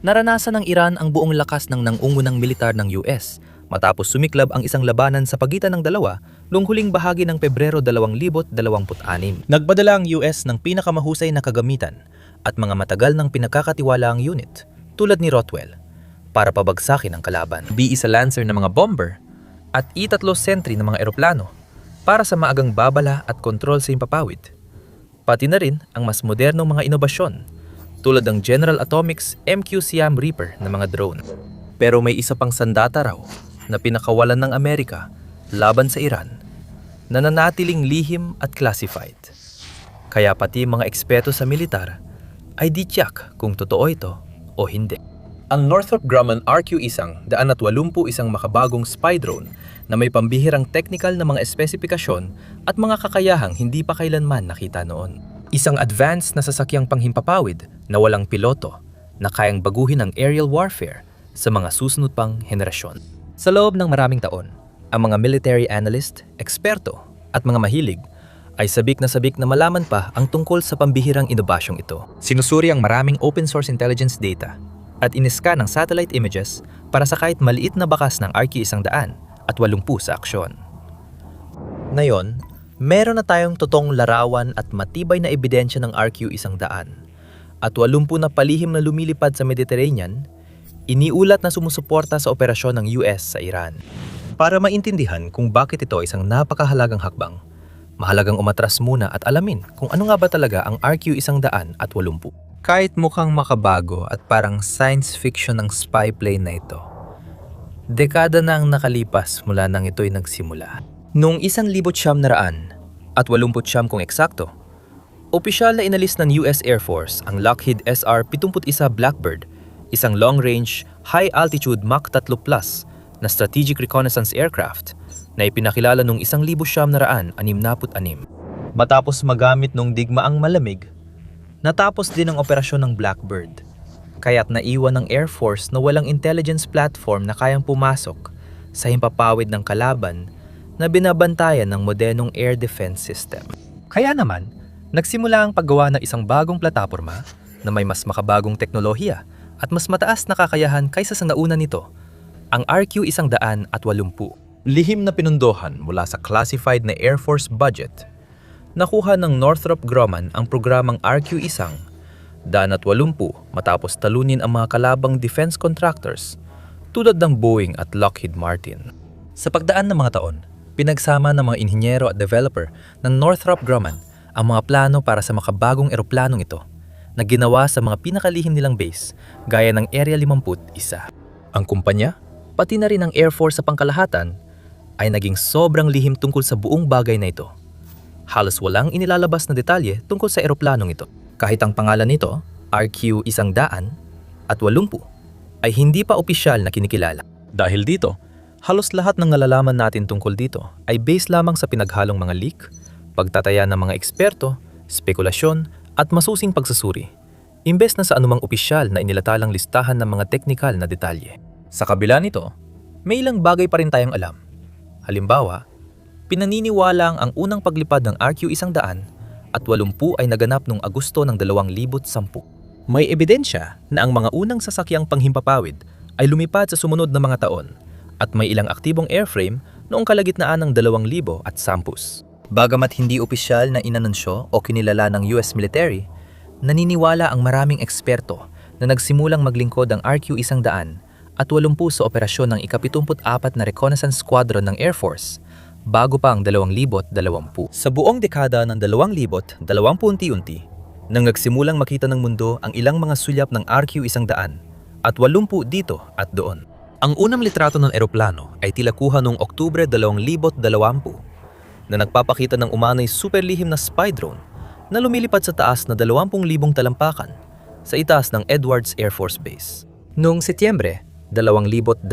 Naranasan ng Iran ang buong lakas ng nangungunang militar ng US matapos sumiklab ang isang labanan sa pagitan ng dalawa noong huling bahagi ng Pebrero 2026. Nagpadala ang US ng pinakamahusay na kagamitan at mga matagal ng pinagkakatiwalaang unit tulad ni Rotwell para pabagsakin ang kalaban. B-1 Lancer na mga bomber at E-3 Sentry na mga eroplano para sa maagang babala at kontrol sa himpapawid. Pati na rin ang mas modernong mga inobasyon tulad ng General Atomics MQ Siam Reaper na mga drone. Pero may isa pang sandata raw na pinakawalan ng Amerika laban sa Iran na nanatiling lihim at classified. Kaya pati mga eksperto sa militar ay di tiyak kung totoo ito o hindi. Ang Northrop Grumman RQ-1 280 isang makabagong spy drone na may pambihirang technical na mga espesipikasyon at mga kakayahang hindi pa kailanman nakita noon. Isang advanced na sasakyang panghimpapawid na walang piloto na kayang baguhin ang aerial warfare sa mga susunod pang henerasyon. Sa loob ng maraming taon, ang mga military analyst, eksperto at mga mahilig ay sabik na malaman pa ang tungkol sa pambihirang inobasyong ito. Sinusuri ang maraming open source intelligence data at iniskan ng satellite images para sa kahit maliit na bakas ng RQ-100 at 80 sa aksyon. Ngayon, meron na tayong totoong larawan at matibay na ebidensya ng RQ-100 at 80 na palihim na lumilipad sa Mediterranean, iniulat na sumusuporta sa operasyon ng US sa Iran. Para maintindihan kung bakit ito isang napakahalagang hakbang, mahalagang umatras muna at alamin kung ano nga ba talaga ang RQ-100 at 80. Kahit mukhang makabago at parang science fiction ang spy plane na ito, dekada na ang nakalipas mula nang ito'y nagsimula. Noong 1989 kung eksakto, opisyal na inalis ng US Air Force ang Lockheed SR-71 Blackbird, isang long-range, high-altitude Mach 3 Plus na strategic reconnaissance aircraft na ipinakilala noong 1966. Matapos magamit noong digmaang malamig, natapos din ang operasyon ng Blackbird, kaya't naiwan ng Air Force na walang intelligence platform na kayang pumasok sa himpapawid ng kalaban na binabantayan ng modernong air defense system. Kaya naman, nagsimula ang paggawa ng isang bagong plataporma na may mas makabagong teknolohiya at mas mataas na kakayahan kaysa sa nauna nito, ang RQ-180. Lihim na pinundohan mula sa classified na Air Force budget, nakuha ng Northrop Grumman ang programang RQ-1 matapos talunin ang mga kalabang defense contractors tulad ng Boeing at Lockheed Martin. Sa pagdaan ng mga taon, pinagsama ng mga inhinyero at developer ng Northrop Grumman ang mga plano para sa makabagong eroplanong ito na ginawa sa mga pinakalihim nilang base gaya ng Area 51. Ang kumpanya, pati na rin ang Air Force sa pangkalahatan, ay naging sobrang lihim tungkol sa buong bagay na ito. Halos walang inilalabas na detalye tungkol sa eroplanong ito. Kahit ang pangalan nito, RQ-100 at 80, ay hindi pa opisyal na kinikilala. Dahil dito, halos lahat ng nalalaman natin tungkol dito ay based lamang sa pinaghalong mga leak, pagtataya ng mga eksperto, spekulasyon, at masusing pagsusuri, imbes na sa anumang opisyal na inilatalang listahan ng mga teknikal na detalye. Sa kabila nito, may ilang bagay pa rin tayong alam. Halimbawa, pinaniniwalang ang unang paglipad ng RQ-100 at 80 ay naganap noong Agosto ng 2010. May ebidensya na ang mga unang sasakyang panghimpapawid ay lumipad sa sumunod na mga taon at may ilang aktibong airframe noong kalagitnaan ng 2010. Bagamat hindi opisyal na inanunsyo o kinilala ng US military, naniniwala ang maraming eksperto na nagsimulang maglingkod ang RQ-100 at 80 sa operasyon ng ika-74 na Reconnaissance Squadron ng Air Force bago pa ang 2020. Sa buong dekada ng 2020, unti-unti, nang nagsimulang makita ng mundo ang ilang mga sulyap ng RQ-100 at 80 dito at doon. Ang unang litrato ng eroplano ay tilakuha noong Oktubre 2020 na nagpapakita ng umano'y superlihim na spy drone na lumilipad sa taas na 20,000 talampakan sa itaas ng Edwards Air Force Base. Noong Setyembre 2021,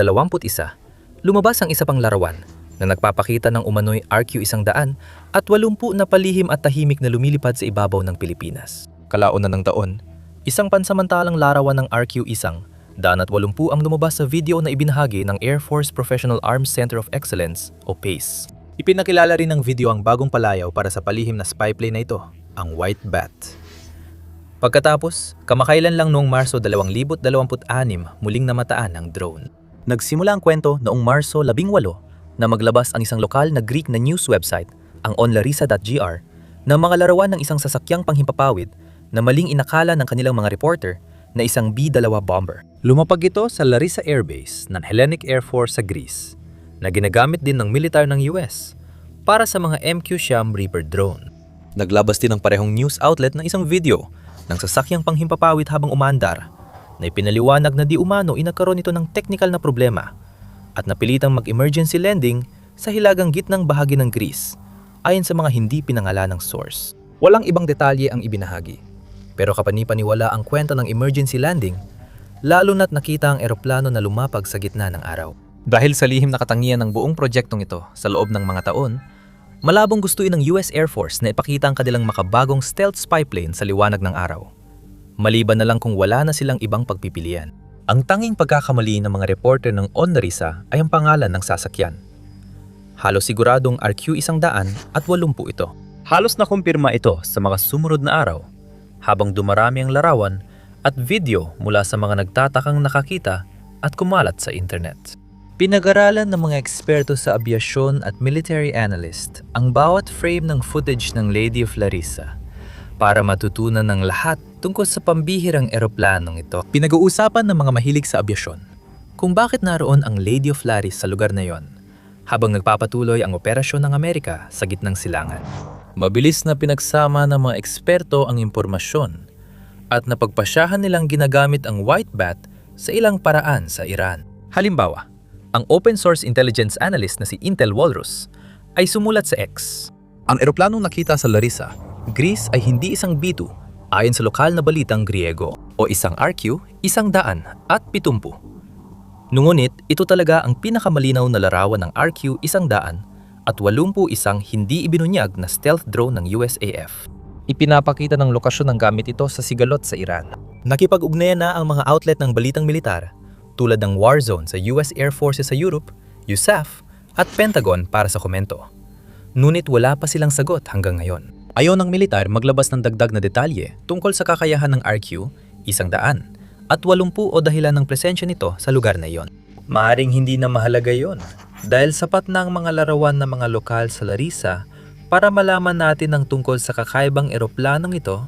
lumabas ang isa pang larawan na nagpapakita ng umano'y RQ-100 at 80 na palihim at tahimik na lumilipad sa ibabaw ng Pilipinas. Kalauna ng taon, isang pansamantalang larawan ng RQ-100 at 80 ang lumabas sa video na ibinahagi ng Air Force Professional Arms Center of Excellence o PACE. Ipinakilala rin ng video ang bagong palayaw para sa palihim na spy plane na ito, ang White Bat. Pagkatapos, kamakailan lang noong Marso 2026 muling namataan ang drone. Nagsimula ang kwento noong Marso 18 na maglabas ang isang lokal na Greek na news website, ang onlarisa.gr, na mga larawan ng isang sasakyang panghimpapawid na maling inakala ng kanilang mga reporter na isang B-2 bomber. Lumapag ito sa Larissa Air Base ng Hellenic Air Force sa Greece, na ginagamit din ng militar ng US para sa mga MQ-9 Reaper drone. Naglabas din ng parehong news outlet ng isang video ng sasakyang panghimpapawid habang umandar na ipinaliwanag na di umano inagkaroon ito ng technical na problema at napilitang mag-emergency landing sa hilagang gitnang bahagi ng Greece ayon sa mga hindi pinangalanang source. Walang ibang detalye ang ibinahagi, pero kapanipaniwala ang kwento ng emergency landing, lalo na't nakita ang eroplano na lumapag sa gitna ng araw. Dahil sa lihim na katangian ng buong proyektong ito sa loob ng mga taon, malabong gustuin ng US Air Force na ipakita ang kanilang makabagong stealth spy plane sa liwanag ng araw. Maliban na lang kung wala na silang ibang pagpipilian. Ang tanging pagkakamali ng mga reporter ng ONRISA ay ang pangalan ng sasakyan. Halos siguradong RQ-180 ito. Halos nakumpirma ito sa mga sumunod na araw habang dumarami ang larawan at video mula sa mga nagtatakang nakakita at kumalat sa internet. Pinag-aralan ng mga eksperto sa abyasyon at military analyst ang bawat frame ng footage ng Lady of Larissa para matutunan ng lahat tungkol sa pambihirang eroplanong ito. Pinag-uusapan ng mga mahilig sa abyasyon kung bakit naroon ang Lady of Larissa sa lugar na yon habang nagpapatuloy ang operasyon ng Amerika sa gitnang silangan. Mabilis na pinagsama ng mga eksperto ang impormasyon at napagpasyahan nilang ginagamit ang White Bat sa ilang paraan sa Iran. Halimbawa, ang open source intelligence analyst na si Intel Walrus ay sumulat sa X. Ang eroplanong nakita sa Larissa, Greece ay hindi isang B-2 ayon sa lokal na balitang Griego o isang RQ-170. Ngunit ito talaga ang pinakamalinaw na larawan ng RQ-180 at 81 hindi ibinunyag na stealth drone ng USAF. Ipinapakita ng lokasyon ng gamit ito sa sigalot sa Iran. Nakipag-ugnayan na ang mga outlet ng balitang militar tulad ng Warzone sa US Air Forces sa Europe, USAF, at Pentagon para sa komento. Ngunit wala pa silang sagot hanggang ngayon. Ayaw ng militar maglabas ng dagdag na detalye tungkol sa kakayahan ng RQ-100 at 80 o dahilan ng presensya nito sa lugar na iyon. Maaring hindi na mahalaga yon dahil sapat na ang mga larawan ng mga lokal sa Larissa para malaman natin ang tungkol sa kakaibang eroplanong ito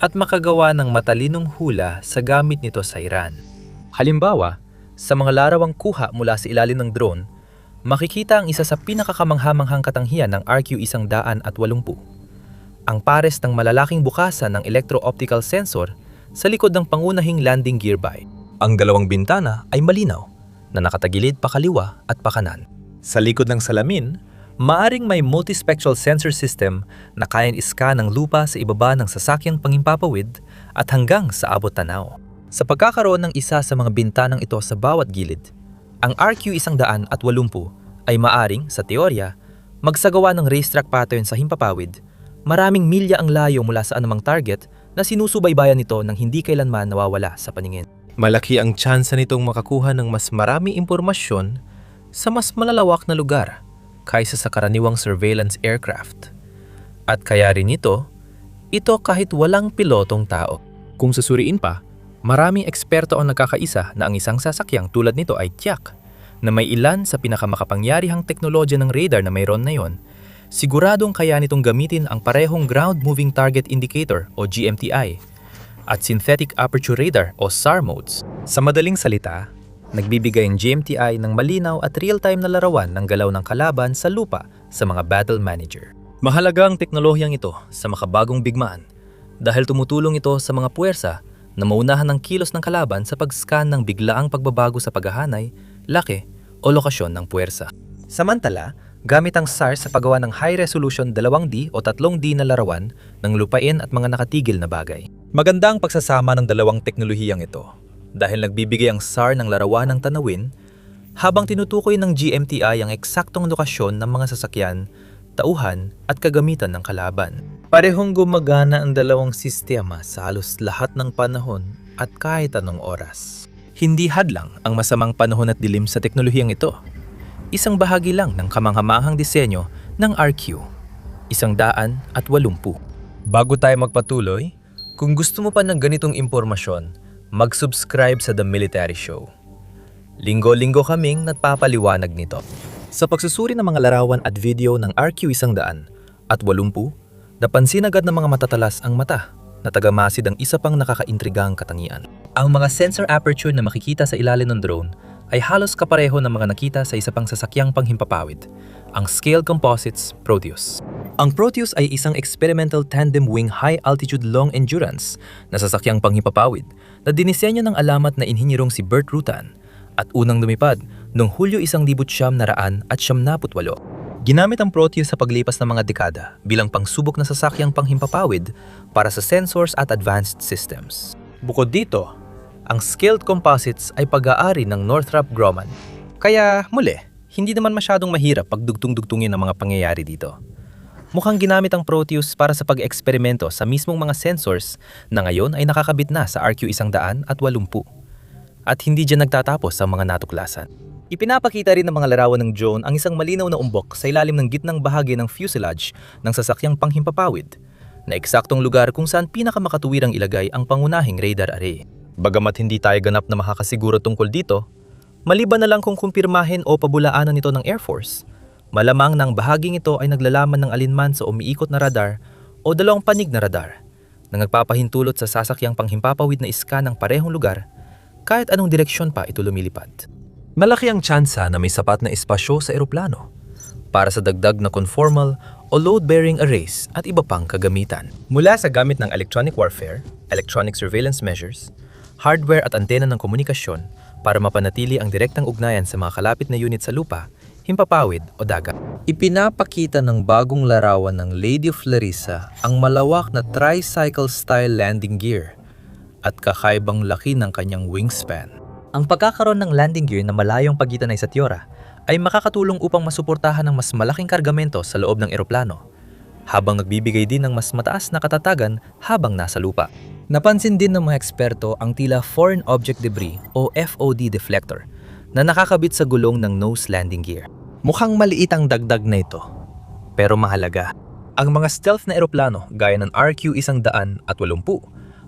at makagawa ng matalinong hula sa gamit nito sa Iran. Halimbawa, sa mga larawang kuha mula sa ilalim ng drone, makikita ang isa sa pinakakamanghamanghang katangian ng RQ-180. Ang pares ng malalaking bukasan ng electro-optical sensor sa likod ng pangunahing landing gear bay. Ang dalawang bintana ay malinaw na nakatagilid pakaliwa at pakanan. Sa likod ng salamin, maaring may multispectral sensor system na kayang iskan ng lupa sa ibaba ng sasakyang pangimpapawid at hanggang sa abot tanaw. Sa pagkakaroon ng isa sa mga bintanang ito sa bawat gilid, ang RQ-180 ay maaring, sa teorya, magsagawa ng racetrack pattern sa himpapawid, maraming milya ang layo mula sa anumang target na sinusubaybayan nito nang hindi kailanman nawawala sa paningin. Malaki ang tsansa nitong makakuha ng mas marami impormasyon sa mas malalawak na lugar kaysa sa karaniwang surveillance aircraft. At kaya rin ito kahit walang pilotong tao. Kung susuriin pa, maraming eksperto ang nagkakaisa na ang isang sasakyang tulad nito ay tiyak na may ilan sa pinakamakapangyarihang teknolohiya ng radar na mayroon na yon. Siguradong kaya nitong gamitin ang parehong Ground Moving Target Indicator o GMTI at Synthetic Aperture Radar o SAR modes. Sa madaling salita, nagbibigay ang GMTI ng malinaw at real-time na larawan ng galaw ng kalaban sa lupa sa mga battle manager. Mahalaga ang teknolohiyang ito sa makabagong bigmaan dahil tumutulong ito sa mga puwersa na maunahan ng kilos ng kalaban sa pag-scan ng biglaang pagbabago sa paghahanay, laki o lokasyon ng puwersa. Samantala, gamit ang SAR sa paggawa ng high-resolution 2D o 3D na larawan ng lupain at mga nakatigil na bagay. Maganda ang pagsasama ng dalawang teknolohiyang ito dahil nagbibigay ang SAR ng larawan ng tanawin habang tinutukoy ng GMTI ang eksaktong lokasyon ng mga sasakyan, tauhan at kagamitan ng kalaban. Parehong gumagana ang dalawang sistema sa halos lahat ng panahon at kahit anong oras. Hindi hadlang ang masamang panahon at dilim sa teknolohiyang ito. Isang bahagi lang ng kamanghamanghang disenyo ng RQ-180. Bago tayo magpatuloy, Kung gusto mo pa ng ganitong impormasyon, mag-subscribe sa The Military Show. Linggo-linggo kaming nagpapaliwanag nito. Sa pagsusuri ng mga larawan at video ng RQ-100 at 80, napansin agad ng mga matatalas ang mata na tagamasid ang isa pang nakakaintrigang katangian. Ang mga sensor aperture na makikita sa ilalim ng drone ay halos kapareho ng mga nakita sa isa pang sasakyang panghimpapawid, ang Scale Composites Proteus. Ang Proteus ay isang experimental tandem wing high-altitude long endurance na sasakyang panghimpapawid na dinisenyo ng alamat na inhinyerong si Burt Rutan at unang lumipad noong Hulyo 1978. Ginamit ang Proteus sa paglipas ng mga dekada bilang pangsubok na sasakyang panghimpapawid para sa sensors at advanced systems. Bukod dito, ang Scaled Composites ay pag-aari ng Northrop Grumman. Kaya muli, hindi naman masyadong mahirap pagdugtong-dugtungin ang mga pangyayari dito. Mukhang ginamit ang Proteus para sa pag-eksperimento sa mismong mga sensors na ngayon ay nakakabit na sa RQ-180. At hindi dyan nagtatapos ang mga natuklasan. Ipinapakita rin ng mga larawan ng drone ang isang malinaw na umbok sa ilalim ng gitnang bahagi ng fuselage ng sasakyang panghimpapawid na eksaktong lugar kung saan pinakamakatuwirang ilagay ang pangunahing radar array. Bagamat hindi tayo ganap na makakasiguro tungkol dito, maliban na lang kung kumpirmahin o pabulaanan nito ng Air Force, malamang na ang bahaging ito ay naglalaman ng alinman sa umiikot na radar o dalawang panig na radar na nagpapahintulot sa sasakyang panghimpapawid na iskan ng parehong lugar kahit anong direksyon pa ito lumilipad. Malaki ang tsansa na may sapat na espasyo sa eroplano para sa dagdag na conformal o load-bearing arrays at iba pang kagamitan. Mula sa gamit ng electronic warfare, electronic surveillance measures, hardware at antena ng komunikasyon para mapanatili ang direktang ugnayan sa mga kalapit na unit sa lupa, himpapawid o dagat. Ipinapakita ng bagong larawan ng Lady of Larissa ang malawak na tricycle-style landing gear at kakaibang laki ng kanyang wingspan. Ang pagkakaroon ng landing gear na malayong pagitan ay sa Tiora ay makakatulong upang masuportahan ng mas malaking kargamento sa loob ng eroplano, habang nagbibigay din ng mas mataas na katatagan habang nasa lupa. Napansin din ng mga eksperto ang tila Foreign Object Debris o FOD deflector na nakakabit sa gulong ng nose landing gear. Mukhang maliit ang dagdag na ito, pero mahalaga. Ang mga stealth na eroplano gaya ng RQ-180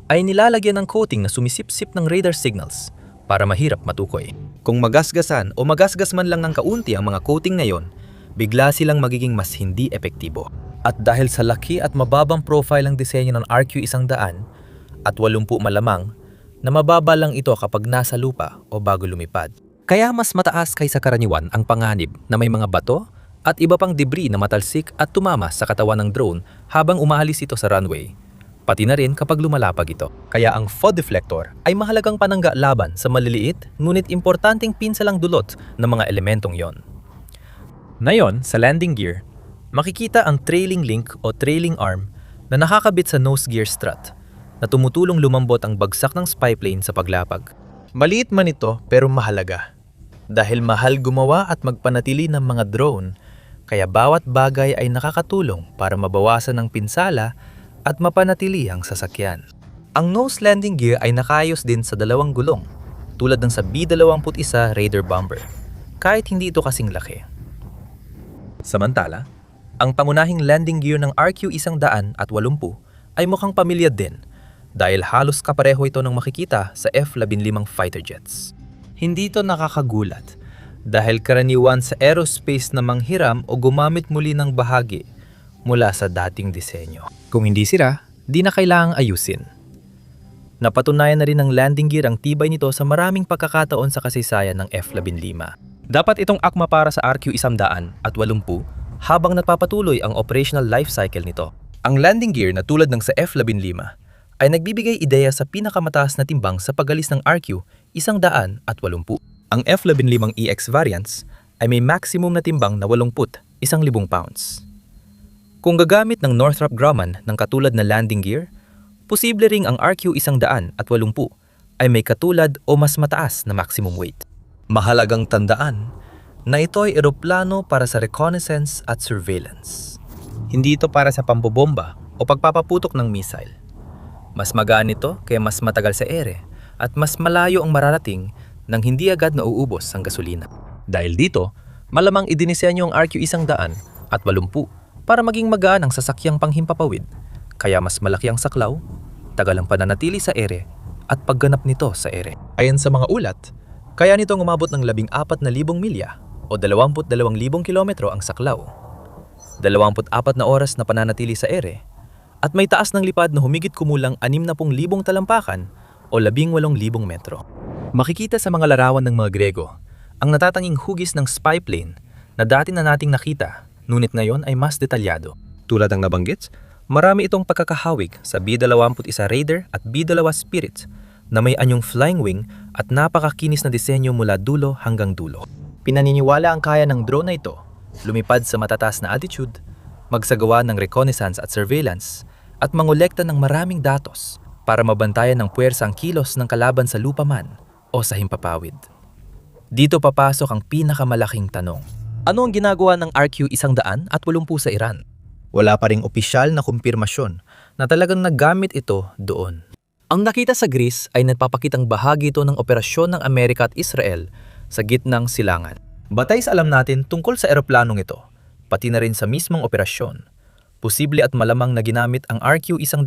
ay nilalagyan ng coating na sumisipsip ng radar signals para mahirap matukoy. Kung magasgasan o magasgas man lang ng kaunti ang mga coating na yon, bigla silang magiging mas hindi epektibo. At dahil sa laki at mababang profile ang disenyo ng RQ-180 at 80 malamang, na mababa lang ito kapag nasa lupa o bago lumipad. Kaya mas mataas kaysa karaniwan ang panganib na may mga bato at iba pang debris na matalsik at tumama sa katawan ng drone habang umaalis ito sa runway, pati na rin kapag lumalapag ito. Kaya ang FOD deflector ay mahalagang panangga laban sa maliliit ngunit importanteng pinsalang dulot ng mga elementong yon. Ngayon, sa landing gear, makikita ang trailing link o trailing arm na nakakabit sa nose gear strut na tumutulong lumambot ang bagsak ng spy plane sa paglapag. Maliit man ito pero mahalaga dahil mahal gumawa at magpanatili ng mga drone, kaya bawat bagay ay nakakatulong para mabawasan ang pinsala at mapanatili ang sasakyan. Ang nose landing gear ay nakaayos din sa dalawang gulong tulad ng sa B-21 Raider bomber, kahit hindi ito kasing laki. Samantala, ang pangunahing landing gear ng RQ-180 ay mukhang pamilyar din dahil halos kapareho ito ng makikita sa F-15 fighter jets. Hindi ito nakakagulat dahil karaniwan sa aerospace na manghiram o gumamit muli ng bahagi mula sa dating disenyo. Kung hindi sira, di na kailangang ayusin. Napatunayan na rin ng landing gear ang tibay nito sa maraming pagkakataon sa kasaysayan ng F-15. Dapat itong akma para sa RQ-180 habang nagpapatuloy ang operational life cycle nito. Ang landing gear na tulad ng sa F-15 ay nagbibigay ideya sa pinakamataas na timbang sa pagalis ng RQ-180. Ang F-15EX variants ay may maximum na timbang na 1,000 pounds. Kung gagamit ng Northrop Grumman ng katulad na landing gear, posible ring ang RQ-180 ay may katulad o mas mataas na maximum weight. Mahalagang tandaan na ito ay eroplano para sa reconnaissance at surveillance. Hindi ito para sa pambobomba o pagpapaputok ng missile. Mas magaan ito kaya mas matagal sa ere at mas malayo ang mararating nang hindi agad nauubos ang gasolina. Dahil dito, malamang idinisenyo ang RQ-180 para maging magaan ang sasakyang panghimpapawid, kaya mas malaki ang saklaw, tagalang pananatili sa ere at pagganap nito sa ere. Ayon sa mga ulat, kaya nitong umabot ng 14,000 milya o 22,000 kilometro ang saklaw. 24 na oras na pananatili sa ere at may taas ng lipad na humigit kumulang 60,000 talampakan o 18,000 metro. Makikita sa mga larawan ng mga Grego ang natatanging hugis ng spy plane na dati na nating nakita, ngunit ngayon ay mas detalyado. Tulad ng nabanggit, marami itong pagkakahawig sa B-21 Raider at B-2 Spirit na may anyong flying wing at napakakinis na disenyo mula dulo hanggang dulo. Pinaniniwala ang kaya ng drone na ito, lumipad sa matataas na altitude, magsagawa ng reconnaissance at surveillance, at mangolekta ng maraming datos para mabantayan ng puwersa ang kilos ng kalaban sa lupa man o sa himpapawid. Dito papasok ang pinakamalaking tanong. Ano ang ginagawa ng RQ-180 sa Iran? Wala pa ring opisyal na kumpirmasyon na talagang naggamit ito doon. Ang nakita sa Greece ay nagpapakitang bahagi ito ng operasyon ng Amerika at Israel sa gitnang silangan. Batay sa alam natin tungkol sa eroplanong ito, pati na rin sa mismong operasyon, posible at malamang na ginamit ang RQ-100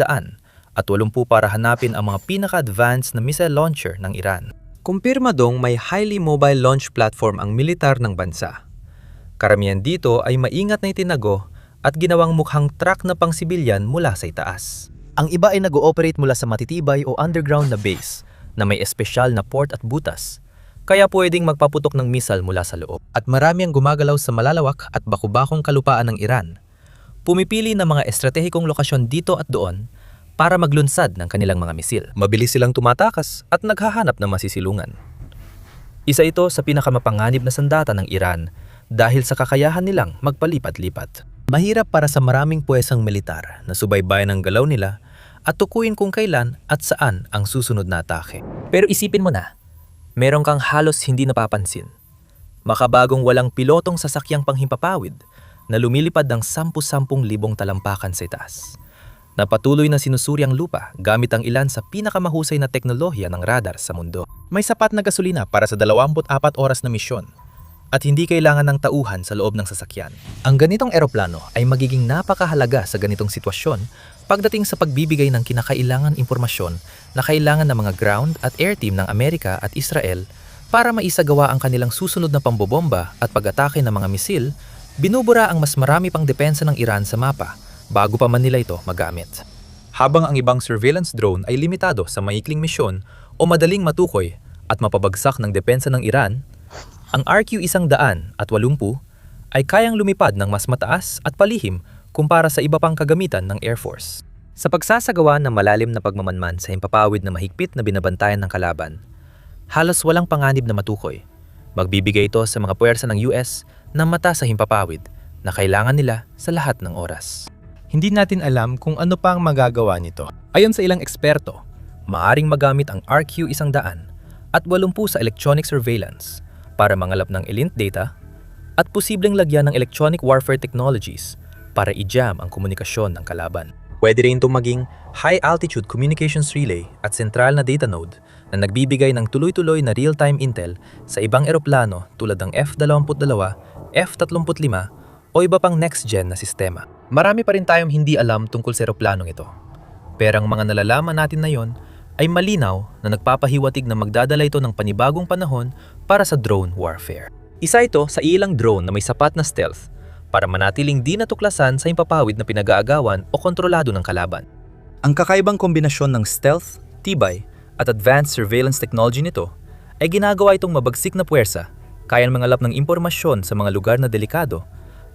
at 80 para hanapin ang mga pinaka-advanced na missile launcher ng Iran. Kumpirmadong may highly mobile launch platform ang militar ng bansa. Karamihan dito ay maingat na itinago at ginawang mukhang truck na pang-sibilyan mula sa itaas. Ang iba ay nag-ooperate mula sa matitibay o underground na base na may espesyal na port at butas, kaya pwedeng magpaputok ng missile mula sa loob. At marami ang gumagalaw sa malalawak at bakubakong kalupaan ng Iran. Pumipili ng mga estratehikong lokasyon dito at doon para maglunsad ng kanilang mga misil. Mabilis silang tumatakas at naghahanap ng masisilungan. Isa ito sa pinakamapanganib na sandata ng Iran dahil sa kakayahan nilang magpalipat-lipat. Mahirap para sa maraming puwesang militar na subaybayan ang galaw nila at tukuyin kung kailan at saan ang susunod na atake. Pero isipin mo na, meron kang halos hindi napapansin. Makabagong walang pilotong sasakyang panghimpapawid na lumilipad ng 10,000 talampakan sa itaas. Na patuloy na sinusuri ang lupa gamit ang ilan sa pinakamahusay na teknolohiya ng radar sa mundo. May sapat na gasolina para sa 24 oras na misyon at hindi kailangan ng tauhan sa loob ng sasakyan. Ang ganitong eroplano ay magiging napakahalaga sa ganitong sitwasyon pagdating sa pagbibigay ng kinakailangan impormasyon na kailangan ng mga ground at air team ng Amerika at Israel para maisagawa ang kanilang susunod na pambobomba at pag-atake ng mga misil. Binubura ang mas marami pang depensa ng Iran sa mapa bago pa man nila ito magamit. Habang ang ibang surveillance drone ay limitado sa maikling misyon o madaling matukoy at mapabagsak ng depensa ng Iran, ang RQ-180 ay kayang lumipad ng mas mataas at palihim kumpara sa iba pang kagamitan ng Air Force. Sa pagsasagawa ng malalim na pagmamanman sa himpapawid na mahigpit na binabantayan ng kalaban, halos walang panganib na matukoy. Magbibigay ito sa mga puwersa ng US ng mata sa himpapawid na kailangan nila sa lahat ng oras. Hindi natin alam kung ano pa ang magagawa nito. Ayon sa ilang eksperto, maaring magamit ang RQ-100 at 80 sa electronic surveillance para mangalap ng elite data at posibleng lagyan ng electronic warfare technologies para i-jam ang komunikasyon ng kalaban. Pwede rin itong maging high-altitude communications relay at sentral na data node na nagbibigay ng tuloy-tuloy na real-time intel sa ibang eroplano tulad ng F-22, F-35 o iba pang next-gen na sistema. Marami pa rin tayong hindi alam tungkol sa eroplanong ito. Pero ang mga nalalaman natin na yon ay malinaw na nagpapahiwatig na magdadala ito ng panibagong panahon para sa drone warfare. Isa ito sa ilang drone na may sapat na stealth para manatiling di natuklasan sa himpapawid na pinag-aagawan o kontrolado ng kalaban. Ang kakaibang kombinasyon ng stealth, tibay, at advanced surveillance technology nito ay ginagawa itong mabagsik na puwersa, kayang mangalap ng impormasyon sa mga lugar na delikado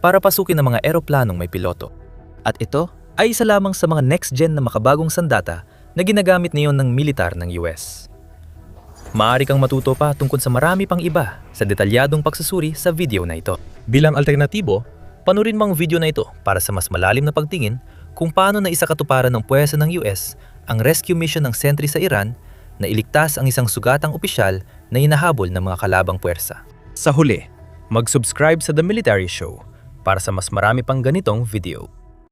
para pasukin ang mga eroplanong may piloto. At ito ay isa lamang sa mga next-gen na makabagong sandata na ginagamit ngayon ng militar ng US. Maaari kang matuto pa tungkol sa marami pang iba sa detalyadong pagsusuri sa video na ito. Bilang alternatibo, panurin mo ang video na ito para sa mas malalim na pagtingin kung paano na isakatuparan ng puwersa ng US ang rescue mission ng sentry sa Iran na iligtas ang isang sugatang opisyal na hinahabol ng mga kalabang puwersa. Sa huli, mag-subscribe sa The Military Show para sa mas marami pang ganitong video.